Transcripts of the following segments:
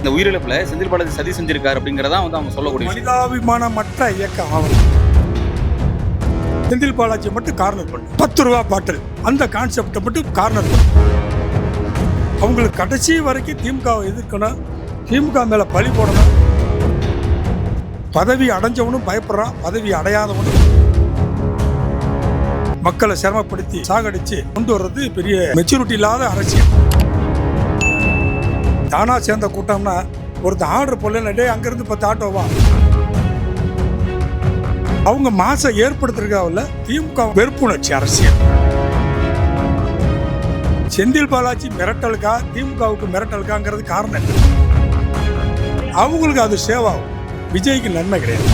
இந்த உயிரிழப்புல செந்தில் பாலாஜி சதி செஞ்சிருக்காரு அப்படிங்கிறதா வந்து அவங்க சொல்லக்கூடிய மனிதாபிமானமற்ற இயக்கம் ஆகும். செந்தில் பாலாஜி மட்டும் கார்னர் பண்ணு, 10 ரூபா பாட்டில் அந்த கான்செப்டை மட்டும் கார்னர் பண்ணு. அவங்களுக்கு கடைசி வரைக்கும் திமுகவை எதிர்க்கணும், திமுக மேல பழி போடணும். பதவி அடைஞ்சவனும் பயப்படுறான், பதவி அடையாதவனும் மக்களை சிரமப்படுத்தி சாகடிச்சு கொண்டு வர்றது பெரிய மெச்சூரிட்டி இல்லாத அரசியல். தானா சேர்ந்த கூட்டம்னா ஒருத்தர் ஆர்டர் போடலே அங்கிருந்து 10 ஆட்டோவா அவங்க மாசம் ஏற்படுத்துறதுக்காக திமுக வெறுப்புணர்ச்சி அரசியல். செந்தில் பாலாஜி மிரட்டலுக்கா திமுகவுக்கு மிரட்டலுக்காங்கிறது காரணம் இல்லை. அவங்களுக்கு அது சேவாகும், விஜய்க்கு நன்மை கிடையாது.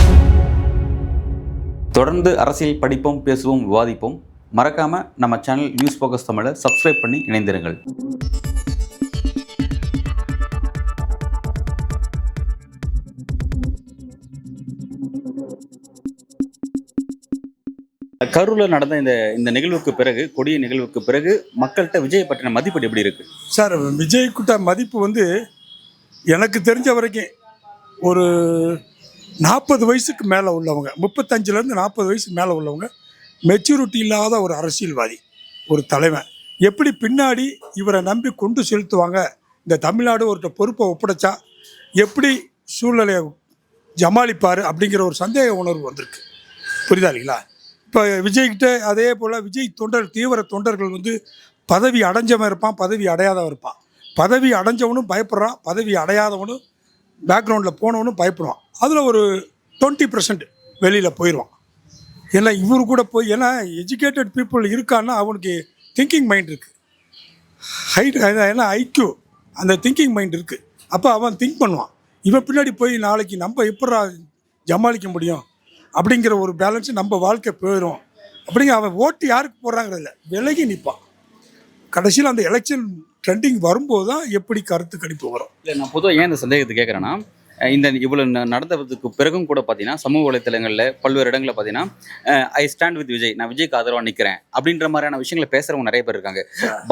தொடர்ந்து அரசியல் படிப்போம், பேசுவோம், விவாதிப்போம். மறக்காம நம்ம சேனல் நியூஸ் ஃபோக்கஸ் தமிழை சப்ஸ்கிரைப் பண்ணி இணைந்திருங்கள். கரூரில் நடந்த இந்த நிகழ்வுக்கு பிறகு, கொடிய நிகழ்வுக்கு பிறகு மக்கள்கிட்ட விஜய் பற்றின மதிப்பீடு எப்படி இருக்கு சார்? விஜய் கிட்ட மதிப்பு எனக்கு தெரிஞ்ச வரைக்கும் ஒரு 40 வயசுக்கு மேலே உள்ளவங்க, 35லேருந்து 40 வயசுக்கு மேலே உள்ளவங்க, மெச்சூரிட்டி இல்லாத ஒரு அரசியல்வாதி, ஒரு தலைவன் எப்படி பின்னாடி இவரை நம்பி கொண்டு செலுத்துவாங்க, இந்த தமிழ்நாடு ஒரு பொறுப்பை ஒப்படைச்சா எப்படி சூழ்நிலையை ஜமாளிப்பார் அப்படிங்கிற ஒரு சந்தேக உணர்வு வந்திருக்கு. புரியுதா இல்லைங்களா? இப்போ விஜய்கிட்ட அதே போல் விஜய் தீவிர தொண்டர்கள் பதவி அடைஞ்சவன் இருப்பான், பதவி அடையாதவன் இருப்பான். பதவி அடைஞ்சவனும் பயப்படுறான், பதவி அடையாதவனும் பேக்ரவுண்டில் போனவனும் பயப்படுவான். அதில் ஒரு 20% வெளியில் போயிடுவான். ஏன்னா இவரு கூட போய், ஏன்னா எஜுகேட்டட் பீப்புள் இருக்கான்னா அவனுக்கு திங்கிங் மைண்ட் இருக்குது, ஹைட், ஏன்னா ஐக்யூ, அந்த திங்கிங் மைண்ட் இருக்குது. அப்போ அவன் திங்க் பண்ணுவான், இவன் பின்னாடி போய் நாளைக்கு நம்ம எப்படா ஜமாளிக்க முடியும் அப்படிங்கிற ஒரு பேலன்ஸு நம்ம வாழ்க்கை போயிடும் அப்படிங்கிற. அவன் ஓட்டு யாருக்கு போடுறாங்கிறதில்ல, விலகி நிற்பான். கடைசியில் அந்த எலெக்ஷன் ட்ரெண்டிங் வரும்போது தான் எப்படி கருத்து கணிப்பு வரும். இல்லை, நான் பொதுவாக ஏன் இந்த சந்தேகத்தை கேட்குறேன்னா, இந்த இவ்வளோ நடந்ததுக்கு பிறகும் கூட பார்த்தீங்கன்னா சமூக வலைத்தளங்களில் பல்வேறு இடங்களில் பார்த்தீங்கன்னா ஐ ஸ்டாண்ட் வித் விஜய், நான் விஜய்க்கு ஆதரவாக நிற்கிறேன் அப்படின்ற மாதிரியான விஷயங்களை பேசுகிறவங்க நிறைய பேர் இருக்காங்க.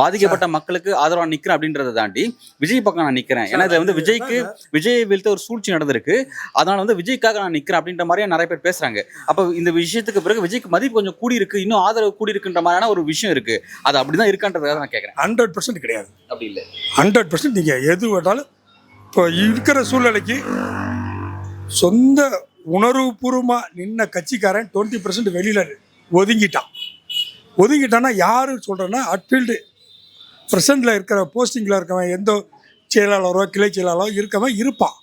பாதிக்கப்பட்ட மக்களுக்கு ஆதரவாக நிற்கிறேன் அப்படின்றத தாண்டி விஜய் பக்கம் நான் நிற்கிறேன், ஏன்னா இது விஜய் வீழ்த்த ஒரு சூழ்ச்சி நடந்திருக்கு, அதனால் விஜய்க்காக நான் நிற்கிறேன் அப்படின்ற மாதிரியா நிறைய பேர் பேசுகிறாங்க. அப்போ இந்த விஷயத்துக்கு பிறகு விஜய்க்கு மதிப்பு கொஞ்சம் கூடி இருக்கு, இன்னும் ஆதரவு கூடி இருக்குன்ற மாதிரியான ஒரு விஷயம் இருக்குது. அது அப்படி தான் இருக்கான்றதுக்காக நான் கேட்குறேன். 100% கிடையாது, அப்படி இல்லை. 100% நீங்கள் எது வேண்டாலும் இப்போ இருக்கிற சூழ்நிலைக்கு சொந்த உணர்வுபூர்வமாக நின்ன கட்சிக்காரன் 20% வெளியில் ஒதுங்கிட்டான்னா யாரு சொல்கிறேன்னா, அட்ஃபீல்டு ப்ரெசண்டில் இருக்கிற போஸ்டிங்கில் இருக்கவன், எந்த செயலாளரோ கிளை செயலாளரோ இருக்கவன் இருப்பான்.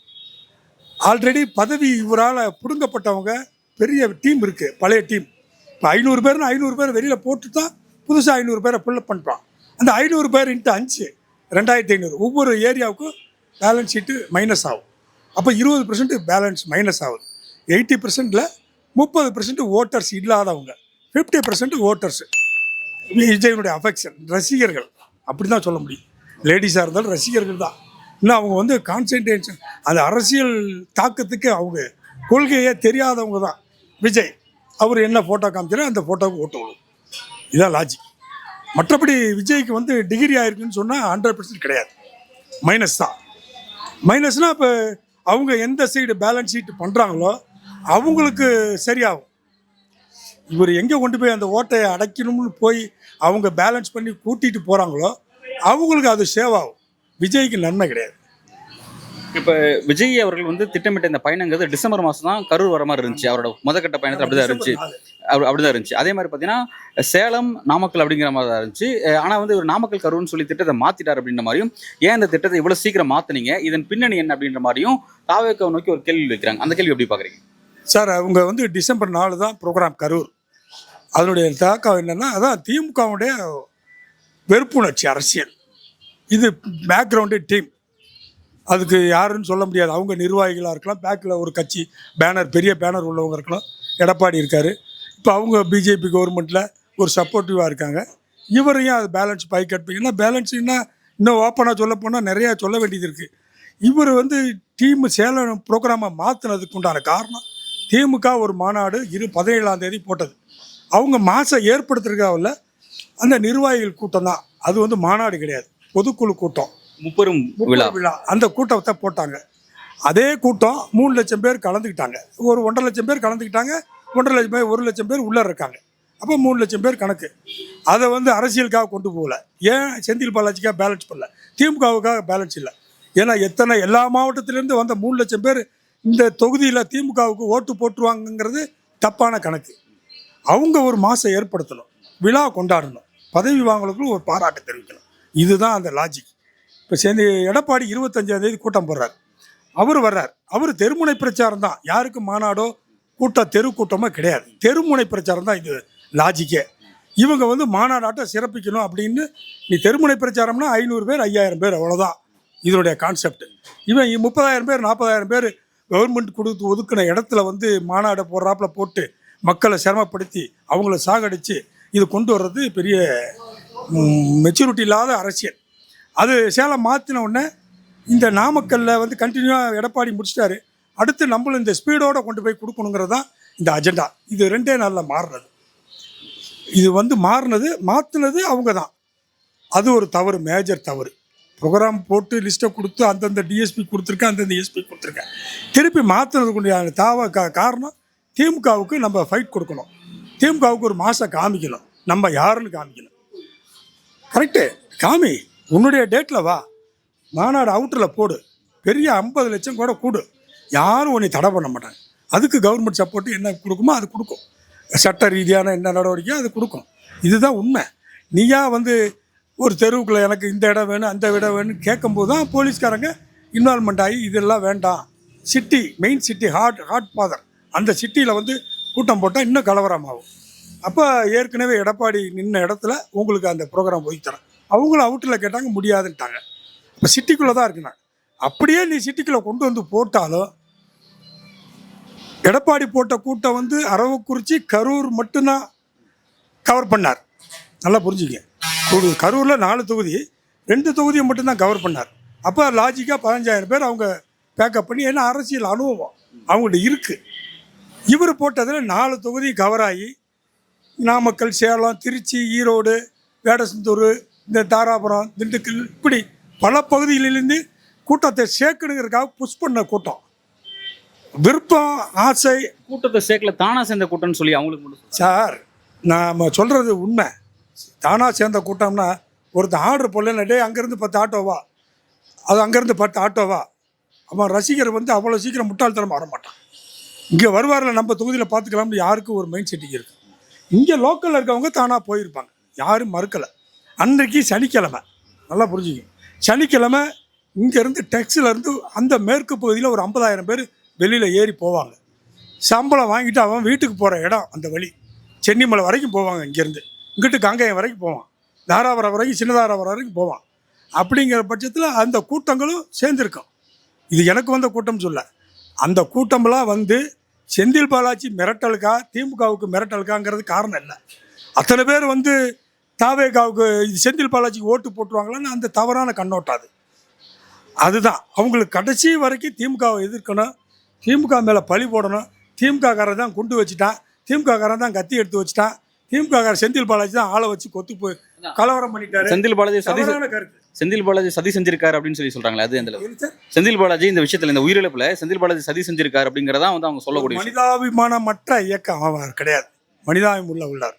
ஆல்ரெடி பதவி இவரால் பிடுங்கப்பட்டவங்க பெரிய டீம் இருக்குது, பழைய டீம். இப்போ 500 பேர்னு 500 பேர் வெளியில் போட்டு தான் புதுசாக 500 பேரை ஃபில்லப் பண்ணுறான். அந்த 500 பேர் × 5 2500, ஒவ்வொரு ஏரியாவுக்கும் பேலன்ஸ் ஷீட்டு மைனஸ் ஆகும். அப்போ 20% பேலன்ஸ் மைனஸ் ஆகுது. 80%ல் 30% ஓட்டர்ஸ் இல்லாதவங்க, 50% ஓட்டர்ஸ் விஜயனுடைய அஃபெக்ஷன், ரசிகர்கள், அப்படி தான் சொல்ல முடியும். லேடிஸாக இருந்தாலும் ரசிகர்கள் தான். இன்னும் அவங்க கான்சன்ட்ரேஷன், அந்த அரசியல் தாக்கத்துக்கு அவங்க கொள்கையே தெரியாதவங்க தான். விஜய் அவர் என்ன ஃபோட்டோ காமிச்சாரோ அந்த ஃபோட்டோவுக்கு ஓட்டு விடும், இதுதான் லாஜிக். மற்றபடி விஜய்க்கு டிகிரி ஆயிருக்குன்னு சொன்னால் 100% கிடையாது, மைனஸ் தான். மைனஸ்னால் இப்போ அவங்க எந்த சைடு பேலன்ஸ் ஷீட் பண்ணுறாங்களோ அவங்களுக்கு சரியாகும். இவர் எங்கே கொண்டு போய் அந்த ஓட்டையை அடைக்கணும்னு போய் அவங்க பேலன்ஸ் பண்ணி கூட்டிகிட்டு போகிறாங்களோ அவங்களுக்கு அது சேவ் ஆகும், விஜய்க்கு நன்மை கிடையாது. இப்போ விஜய் அவர்கள் திட்டமிட்ட இந்த பயணங்கிறது டிசம்பர் மாதம் தான் கரூர் வர மாதிரி இருந்துச்சு. அவரோட முதற்கட்ட பயணத்தில் அப்படிதான் இருந்துச்சு. அதே மாதிரி பார்த்தீங்கன்னா சேலம், நாமக்கல் அப்படிங்கிற மாதிரி தான் இருந்துச்சு. ஆனால் ஒரு நாமக்கல் கரூர்னு சொல்லி திட்டத்தை மாற்றிட்டார் அப்படின்ற மாதிரியும், ஏன் இந்த திட்டத்தை இவ்வளோ சீக்கிரம் மாற்றினீங்க, இதன் பின்னணி என்ன அப்படின்ற மாதிரியும் தாவேக்காவை நோக்கி ஒரு கேள்வி வைக்கிறாங்க. அந்த கேள்வி எப்படி பார்க்குறீங்க சார்? அவங்க டிசம்பர் 4 தான் ப்ரோக்ராம் கரூர். அதனுடைய தாக்கம் என்னென்னா, அதான் திமுகவுடைய வெறுப்புணர்ச்சி அரசியல். இது பேக்ரவுண்டு டீம், அதுக்கு யாருன்னு சொல்ல முடியாது. அவங்க நிர்வாகிகளாக இருக்கலாம், பேக்கில் ஒரு கட்சி பேனர், பெரிய பேனர் உள்ளவங்க இருக்கலாம். எடப்பாடி இருக்கார், இப்போ அவங்க பிஜேபி கவர்மெண்ட்டில் ஒரு சப்போர்ட்டிவாக இருக்காங்க. இவரையும் அது பேலன்ஸ் பை கட்டுப்பீங்கன்னா, பேலன்ஸுன்னா இன்னும் ஓப்பனாக சொல்ல போனால் நிறையா சொல்ல வேண்டியது இருக்குது. இவர் டீம் சேலம் ப்ரோக்ராமை மாற்றினதுக்கு உண்டான காரணம், திமுக ஒரு மாநாடு 17ஆம் தேதி போட்டது. அவங்க மாதம் ஏற்படுத்துறதுக்காக அந்த நிர்வாகிகள் கூட்டம் தான் அது, மாநாடு கிடையாது, பொதுக்குழு கூட்டம், முப்பெரும் விழா. அந்த கூட்டத்தை போட்டாங்க. அதே கூட்டம் 3 லட்சம் பேர் கலந்துக்கிட்டாங்க. ஒரு 1.5 லட்சம் பேர் கலந்துக்கிட்டாங்க. 1.5 லட்சம் பேர் 1 லட்சம் பேர் உள்ளே இருக்காங்க. அப்போ 3 லட்சம் பேர் கணக்கு. அதை வந்து அரசியலுக்காக கொண்டு போகல. ஏன் செந்தில் பாலாஜிக்காக பேலன்ஸ் பண்ணல, திமுகவுக்காக பேலன்ஸ் இல்லை. ஏன்னா எல்லா மாவட்டத்திலேருந்து வந்த 3 லட்சம் பேர் இந்த தொகுதியில் திமுகவுக்கு ஓட்டு போட்டுருவாங்கங்கிறது தப்பான கணக்கு. அவங்க ஒரு மாதம் ஏற்படுத்தணும், விழா கொண்டாடணும், பதவி வாங்கலுக்குள்ள ஒரு பாராட்டு தெரிவிக்கணும். இதுதான் அந்த லாஜிக். இப்போ எடப்பாடி 25ஆம் தேதி கூட்டம் போடுறார். அவர் வர்றார். அவர் தெருமுனை பிரச்சாரம் தான். யாருக்கு மாநாடோ தெரு கூட்டமோ கிடையாது. தெருமுனை பிரச்சாரம் தான் இது லாஜிக்கே. இவங்க வந்து மாநாடாட்டம் சிறப்பிக்கணும் அப்படின்னு நீ தெருமுனை பிரச்சாரம்னா 500 பேர் 5000 பேர் அவ்வளோதான் இதனுடைய கான்செப்ட். இவன் 30,000 பேர் 40,000 பேர் கவர்மெண்ட் கொடுத்து ஒதுக்கின இடத்துல வந்து மாநாடை போடுறாப்புல போட்டு மக்களை சிரமப்படுத்தி அவங்கள சாகடித்து இது கொண்டு வர்றது பெரிய மெச்சூரிட்டி இல்லாத அரசியல். அது சேலம் மாற்றின உடனே இந்த நாமக்கல்லில் வந்து கண்டினியூவாக எடப்பாடி முடிச்சிட்டாரு. அடுத்து நம்மளும் இந்த ஸ்பீடோடு கொண்டு போய் கொடுக்கணுங்கிறது தான் இந்த அஜெண்டா. இது 2 நாளில் மாறினது. இது வந்து மாற்றினது அவங்க தான். அது ஒரு தவறு, மேஜர் தவறு. ப்ரோக்ராம் போட்டு லிஸ்ட்டை கொடுத்து அந்தந்த டிஎஸ்பி கொடுத்துருக்கேன், அந்தந்த எஸ்பி கொடுத்துருக்கேன். திருப்பி மாற்றினதுக்குரிய காரணம் திமுகவுக்கு நம்ம ஃபைட் கொடுக்கணும். திமுகவுக்கு ஒரு மாதம் காமிக்கணும், நம்ம யாருன்னு காமிக்கணும். கரெக்டு, காமி, உன்னுடைய டேட்டில் வா, மாநாடு அவுட்டரில் போடு, பெரிய 50 லட்சம் கூட கூடு, யாரும் உன்னை தடை பண்ண மாட்டாங்க. அதுக்கு கவர்மெண்ட் சப்போர்ட்டு என்ன கொடுக்குமோ அது கொடுக்கும். சட்ட ரீதியான என்ன நடவடிக்கையோ அது கொடுக்கும். இதுதான் உண்மை. நீயா வந்து ஒரு தெருவுக்குள்ளே எனக்கு இந்த இடம் வேணும் அந்த இடம் வேணும்னு கேட்கும்போது தான் போலீஸ்காரங்க இன்வால்மெண்ட் ஆகி இதெல்லாம் வேண்டாம், city main city hot father அந்த சிட்டியில் வந்து கூட்டம் போட்டால் இன்னும் கலவரமாகும். அப்போ ஏற்கனவே எடப்பாடி நின்ன இடத்துல உங்களுக்கு அந்த ப்ரோக்ராம் ஒதுக்கி தரேன். அவங்களும் அவுட்டில் கேட்டாங்க, முடியாதுன்ட்டாங்க. இப்போ சிட்டிக்குள்ளே தான் இருக்குனாங்க. அப்படியே நீ சிட்டிக்குள்ளே கொண்டு வந்து போட்டாலும் எடப்பாடி போட்ட கூட்டம் வந்து அரவக்குறிச்சி கரூர் மட்டும்தான் கவர் பண்ணார். நல்லா புரிஞ்சுக்க, கரூரில் 4 தொகுதி 2 தொகுதியை மட்டும்தான் கவர் பண்ணார். அப்போ லாஜிக்காக 15,000 பேர் அவங்க பேக்கப் பண்ணி, ஏன்னா அரசியல் அனுபவம் அவங்கள்ட்ட இருக்குது. இவர் போட்டதில் 4 தொகுதி கவர் ஆகி நாமக்கல், சேலம், திருச்சி, ஈரோடு, வேடசந்தூர், இந்த தாராபுரம், திண்டுக்கல், இப்படி பல பகுதிகளிலிருந்து கூட்டத்தை சேர்க்கணுங்கிறதுக்காக புஷ் பண்ண கூட்டம். விருப்பம், ஆசை, கூட்டத்தை சேர்க்கல, தானா சேர்ந்த கூட்டம்னு சொல்லி அவங்களுக்கு மட்டும் சார் நாம் சொல்கிறது உண்மை. தானாக சேர்ந்த கூட்டம்னா ஒருத்தன் ஆர்டர் போடலன்னா, டே அங்கேருந்து 10 ஆட்டோவா, அது அங்கேருந்து 10 ஆட்டோவா, அவன் ரசிகர் வந்து அவ்வளோ சீக்கிரம் முட்டாள்தனம் வர மாட்டான். இங்கே வருவாரில் நம்ம தொகுதியில் பார்த்துக்கலாம்னு யாருக்கும் ஒரு மைண்ட் செட்டிங் இருக்குது. இங்கே லோக்கலில் இருக்கவங்க தானாக போயிருப்பாங்க, யாரும் மறுக்கலை. அன்றைக்கு சனிக்கிழமை, நல்லா புரிஞ்சுக்கங்க, சனிக்கிழமை இங்கேருந்து டெக்ஸிலேருந்து அந்த மேற்கு பகுதியில் ஒரு 50,000 பேர் வெளியில் ஏறி போவாங்க. சம்பளம் வாங்கிட்டு அவன் வீட்டுக்கு போகிற இடம் அந்த வழி சென்னிமலை வரைக்கும் போவாங்க. இங்கேருந்து இங்கிட்டு காங்கேயம் வரைக்கும் போவான், தாராபுரம் வரைக்கும், சின்னதாராபுரம் வரைக்கும் போவான். அப்படிங்கிற பட்சத்தில் அந்த கூட்டங்களும் சேர்ந்துருக்கும். இது எனக்கு வந்த கூட்டம் சொல்ல, அந்த கூட்டமெல்லாம் வந்து செந்தில் பாலாஜி மிரட்டலுக்கா திமுகவுக்கு மிரட்டலுக்காங்கிறது காரணம் இல்லை. அத்தனை பேர் வந்து தாவேகாவுக்கு செந்தில் பாலாஜிக்கு ஓட்டு போட்டுருவாங்களான்னு அந்த தவறான கண்ணோட்டம் அதுதான். அவங்களுக்கு கடைசி வரைக்கும் திமுகவை எதிர்க்கணும், திமுக மேலே பழி போடணும். திமுககாரன் தான் குண்டு வச்சுட்டான், திமுககாரன் தான் கத்தி எடுத்து வச்சுட்டான், திமுககாரன் செந்தில் பாலாஜி தான் ஆளை வச்சு கொத்து போய் கலவரம் பண்ணிட்டாரு. செந்தில் பாலாஜி கருத்து, செந்தில் பாலாஜி சதி செஞ்சிருக்காரு அப்படின்னு சொல்லி சொல்றாங்களே, அது எந்த செந்தில் பாலாஜி இந்த விஷயத்துல, இந்த உயிரிழப்புல செந்தில் பாலாஜி சதி செஞ்சிருக்காரு அப்படிங்கறத வந்து அவங்க சொல்லக்கூடிய மனிதாபிமானமற்ற இயக்கம் அவர் கிடையாது, மனிதாபிமான உள்ளார்.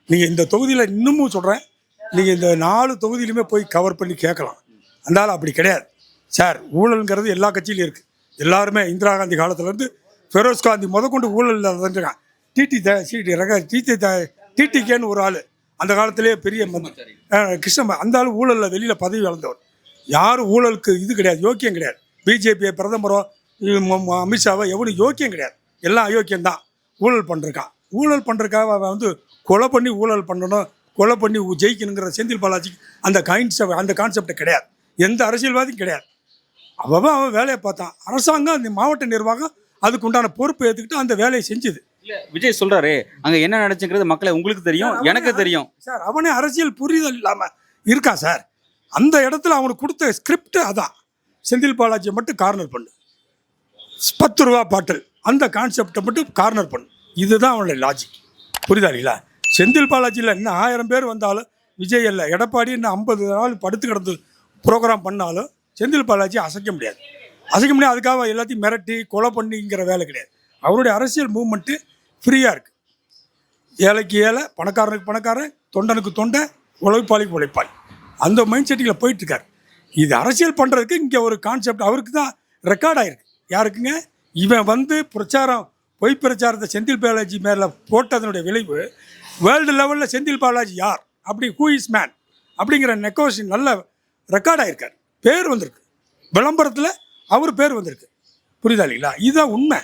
நீங்க இந்த தொகுதியில இன்னமும் சொல்றேன், நீங்க இந்த 4 தொகுதியிலுமே போய் கவர் பண்ணி கேட்கலாம். அந்த ஆள் அப்படி கிடையாது சார். ஊழல்ங்கிறது எல்லா கட்சியிலும் இருக்குது. எல்லாருமே இந்திரா காந்தி காலத்துலேருந்து ஃபெரோஸ் காந்தி முதற்கொண்டு ஊழல் இருக்கான். டிடிகேன்னு ஒரு ஆள் அந்த காலத்திலேயே பெரிய கிருஷ்ண, அந்த ஆள் ஊழலில் வெளியில் பதவி வளர்ந்தவர். யாரும் ஊழலுக்கு இது கிடையாது, யோக்கியம் கிடையாது. பிஜேபியை பிரதமரோ அமித்ஷாவோ எவனும் யோக்கியம் கிடையாது, எல்லாம் அயோக்கியம்தான். ஊழல் பண்ணிருக்கான். ஊழல் பண்ணுறதுக்காக அவன் வந்து கொலை பண்ணி ஊழல் பண்ணணும், கொலை பண்ணி ஜெயிக்கணுங்கிற செந்தில் பாலாஜி அந்த கான்செப்டை கிடையாது, எந்த அரசியல்வாதியும் கிடையாது. அவன் வேலையை பார்த்தான். அரசாங்கம், அந்த மாவட்ட நிர்வாகம் அதுக்கு உண்டான பொறுப்பை ஏற்றுக்கிட்டு அந்த வேலையை செஞ்சுது. இல்ல விஜய் சொல்றாரு, அங்க என்ன நடந்துங்கிறது மக்களை உங்களுக்கு தெரியும், எனக்கு தெரியும் சார். அவனே அரசியல் புரிதல் இல்லாமல் இருக்கான் சார். அந்த இடத்துல அவனுக்கு கொடுத்த ஸ்கிரிப்ட் அதான், செந்தில் பாலாஜியை மட்டும் கார்னர் பண்ணு, 10 ரூபா பாட்டில் அந்த கான்செப்டை மட்டும் கார்னர் பண்ணு. இதுதான் அவனுடைய லாஜிக். புரியுதா இல்லைங்களா? செந்தில் பாலாஜியில் இன்னும் 1000 பேர் வந்தாலும், விஜய் இல்லை எடப்பாடி இன்னும் 50 நாள் படுத்து கிடந்து ப்ரோக்ராம் பண்ணாலும் செந்தில் பாலாஜி அசைக்க முடியாது. அசைக்க முடியாது. அதுக்காக எல்லாத்தையும் மிரட்டி கொலை பண்ணிங்கிற வேலை கிடையாது. அவருடைய அரசியல் மூவ்மெண்ட்டு ஃப்ரீயாக இருக்குது. ஏழைக்கு ஏழை, பணக்காரனுக்கு பணக்காரன், தொண்டனுக்கு தொண்டை, உழைப்பாளிக்கு உழைப்பாளி, அந்த மைண்ட் செட்டிங்கில் போயிட்டுருக்காரு. இது அரசியல் பண்ணுறதுக்கு இங்கே ஒரு கான்செப்ட் அவருக்கு தான் ரெக்கார்ட் ஆகிருக்கு. யாருக்குங்க? இவன் வந்து பொய் பிரச்சாரத்தை செந்தில் பாலாஜி மேலே போட்டதனுடைய விளைவு வேர்ல்டு லெவலில் செந்தில் பாலாஜி யார், அப்படி ஹூ இஸ் மேன் அப்படிங்கிற நெகோசியேஷன் நல்ல ரெக்கார்ட் ஆகிருக்கார். பேர் வந்திருக்கு, விளம்பரத்தில் அவர் பேர் வந்திருக்கு. புரியுதா இல்லைங்களா? இதுதான் உண்மை.